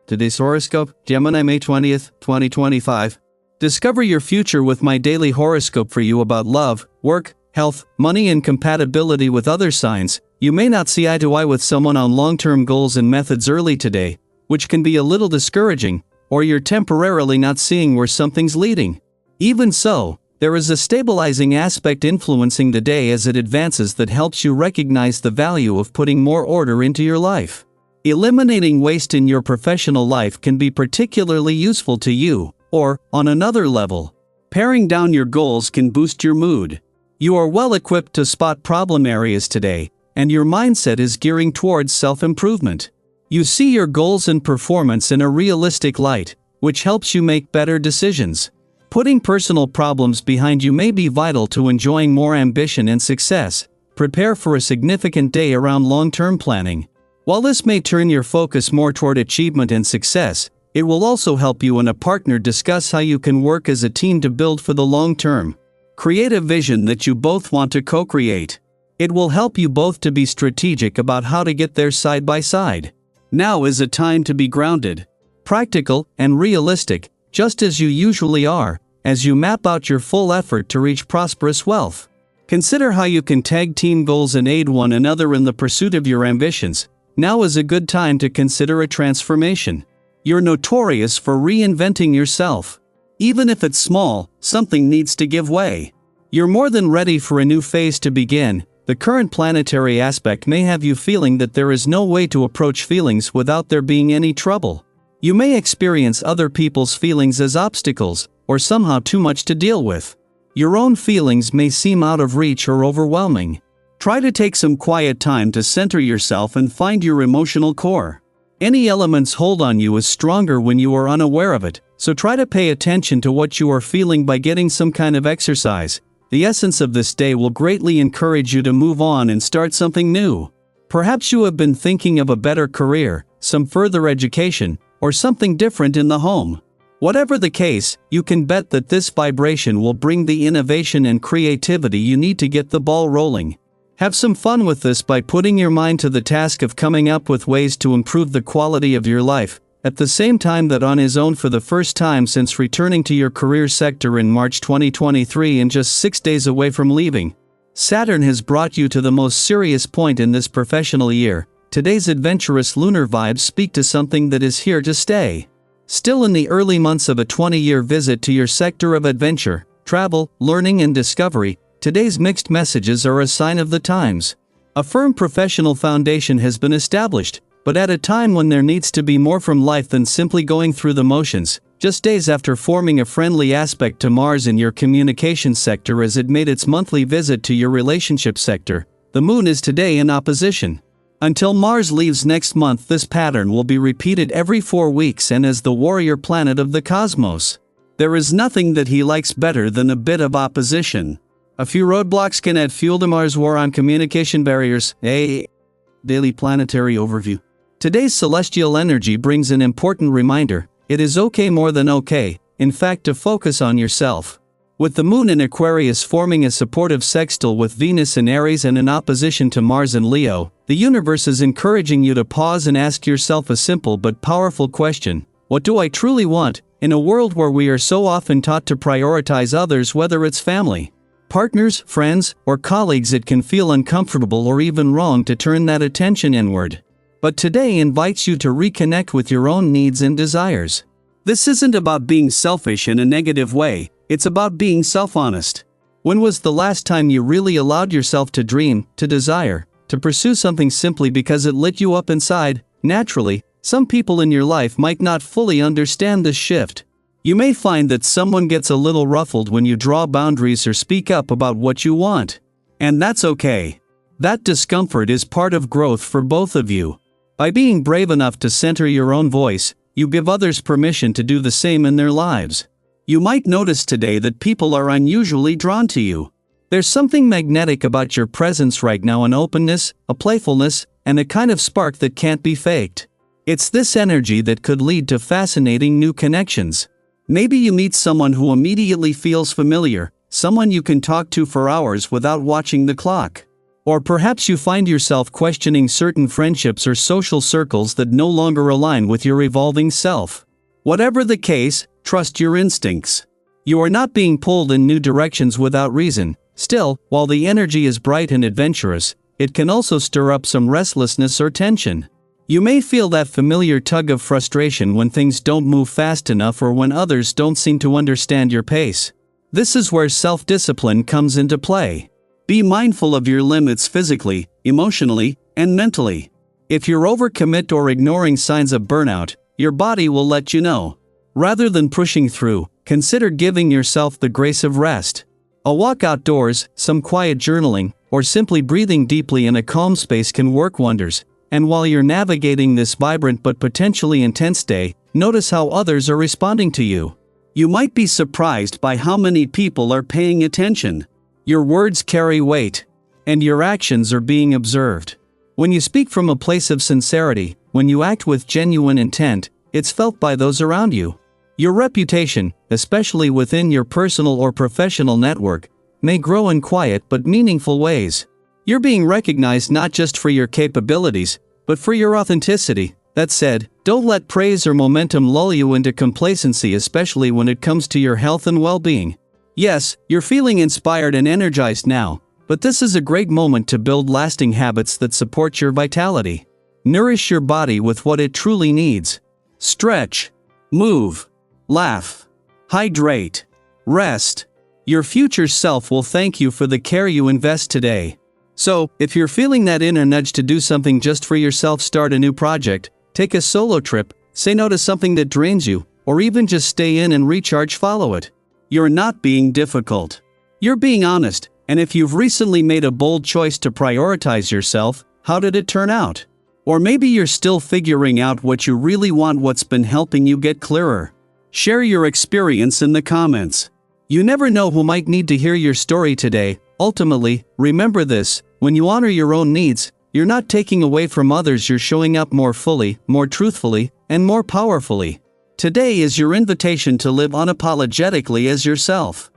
Today's horoscope, Gemini May 20th, 2025. Discover your future with my daily horoscope for you about love, work, health, money and compatibility with other signs. You may not see eye to eye with someone on long-term goals and methods early today, which can be a little discouraging, or you're temporarily not seeing where something's leading. Even so, there is a stabilizing aspect influencing the day as it advances that helps you recognize the value of putting more order into your life. Eliminating waste in your professional life can be particularly useful to you, or, on another level, paring down your goals can boost your mood. You are well equipped to spot problem areas today, and your mindset is gearing towards self-improvement. You see your goals and performance in a realistic light, which helps you make better decisions. Putting personal problems behind you may be vital to enjoying more ambition and success. Prepare for a significant day around long-term planning. While this may turn your focus more toward achievement and success, it will also help you and a partner discuss how you can work as a team to build for the long term. Create a vision that you both want to co-create. It will help you both to be strategic about how to get there side by side. Now is a time to be grounded, practical, and realistic, just as you usually are, as you map out your full effort to reach prosperous wealth. Consider how you can tag team goals and aid one another in the pursuit of your ambitions. Now is a good time to consider a transformation. You're notorious for reinventing yourself. Even if it's small, something needs to give way. You're more than ready for a new phase to begin. The current planetary aspect may have you feeling that there is no way to approach feelings without there being any trouble. You may experience other people's feelings as obstacles, or somehow too much to deal with. Your own feelings may seem out of reach or overwhelming. Try to take some quiet time to center yourself and find your emotional core. Any element's hold on you is stronger when you are unaware of it, so try to pay attention to what you are feeling by getting some kind of exercise. The essence of this day will greatly encourage you to move on and start something new. Perhaps you have been thinking of a better career, some further education, or something different in the home. Whatever the case, you can bet that this vibration will bring the innovation and creativity you need to get the ball rolling. Have some fun with this by putting your mind to the task of coming up with ways to improve the quality of your life, at the same time that on his own for the first time since returning to your career sector in March 2023 and just 6 days away from leaving. Saturn has brought you to the most serious point in this professional year. Today's adventurous lunar vibes speak to something that is here to stay. Still in the early months of a 20-year visit to your sector of adventure, travel, learning and discovery, today's mixed messages are a sign of the times. A firm professional foundation has been established, but at a time when there needs to be more from life than simply going through the motions. Just days after forming a friendly aspect to Mars in your communications sector as it made its monthly visit to your relationship sector, the Moon is today in opposition. Until Mars leaves next month, this pattern will be repeated every 4 weeks and as the warrior planet of the cosmos. There is nothing that he likes better than a bit of opposition. A few roadblocks can add fuel to Mars' war on communication barriers. Daily planetary overview. Today's celestial energy brings an important reminder. It is okay, more than okay, in fact, to focus on yourself. With the Moon in Aquarius forming a supportive sextile with Venus in Aries and in opposition to Mars in Leo, the universe is encouraging you to pause and ask yourself a simple but powerful question. What do I truly want? In a world where we are so often taught to prioritize others, whether it's family, partners, friends, or colleagues, it can feel uncomfortable or even wrong to turn that attention inward. But today invites you to reconnect with your own needs and desires. This isn't about being selfish in a negative way, it's about being self-honest. When was the last time you really allowed yourself to dream, to desire, to pursue something simply because it lit you up inside? Naturally, some people in your life might not fully understand this shift. You may find that someone gets a little ruffled when you draw boundaries or speak up about what you want. And that's okay. That discomfort is part of growth for both of you. By being brave enough to center your own voice, you give others permission to do the same in their lives. You might notice today that people are unusually drawn to you. There's something magnetic about your presence right now, an openness, a playfulness, and a kind of spark that can't be faked. It's this energy that could lead to fascinating new connections. Maybe you meet someone who immediately feels familiar, someone you can talk to for hours without watching the clock. Or perhaps you find yourself questioning certain friendships or social circles that no longer align with your evolving self. Whatever the case, trust your instincts. You are not being pulled in new directions without reason. Still, while the energy is bright and adventurous, it can also stir up some restlessness or tension. You may feel that familiar tug of frustration when things don't move fast enough or when others don't seem to understand your pace. This is where self-discipline comes into play. Be mindful of your limits physically, emotionally, and mentally. If you're overcommit or ignoring signs of burnout, your body will let you know. Rather than pushing through, consider giving yourself the grace of rest. A walk outdoors, some quiet journaling, or simply breathing deeply in a calm space can work wonders. And while you're navigating this vibrant but potentially intense day, notice how others are responding to you. You might be surprised by how many people are paying attention. Your words carry weight, and your actions are being observed. When you speak from a place of sincerity, when you act with genuine intent, it's felt by those around you. Your reputation, especially within your personal or professional network, may grow in quiet but meaningful ways. You're being recognized not just for your capabilities, but for your authenticity. That said, don't let praise or momentum lull you into complacency, especially when it comes to your health and well-being. Yes, you're feeling inspired and energized now, but this is a great moment to build lasting habits that support your vitality. Nourish your body with what it truly needs. Stretch, move, laugh, hydrate, rest. Your future self will thank you for the care you invest today. So, if you're feeling that inner nudge to do something just for yourself, start a new project, take a solo trip, say no to something that drains you, or even just stay in and recharge, follow it. You're not being difficult. You're being honest, and if you've recently made a bold choice to prioritize yourself, how did it turn out? Or maybe you're still figuring out what you really want, what's been helping you get clearer. Share your experience in the comments. You never know who might need to hear your story today. Ultimately, remember this: when you honor your own needs, you're not taking away from others, you're showing up more fully, more truthfully, and more powerfully. Today is your invitation to live unapologetically as yourself.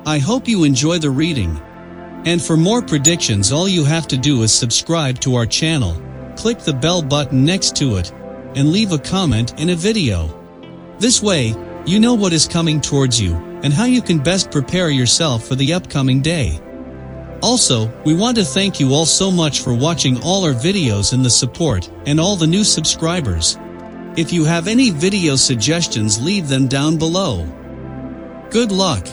I hope you enjoy the reading. And for more predictions, all you have to do is subscribe to our channel, click the bell button next to it, and leave a comment in a video. This way, you know what is coming towards you, and how you can best prepare yourself for the upcoming day. Also, we want to thank you all so much for watching all our videos and the support, and all the new subscribers. If you have any video suggestions, leave them down below. Good luck!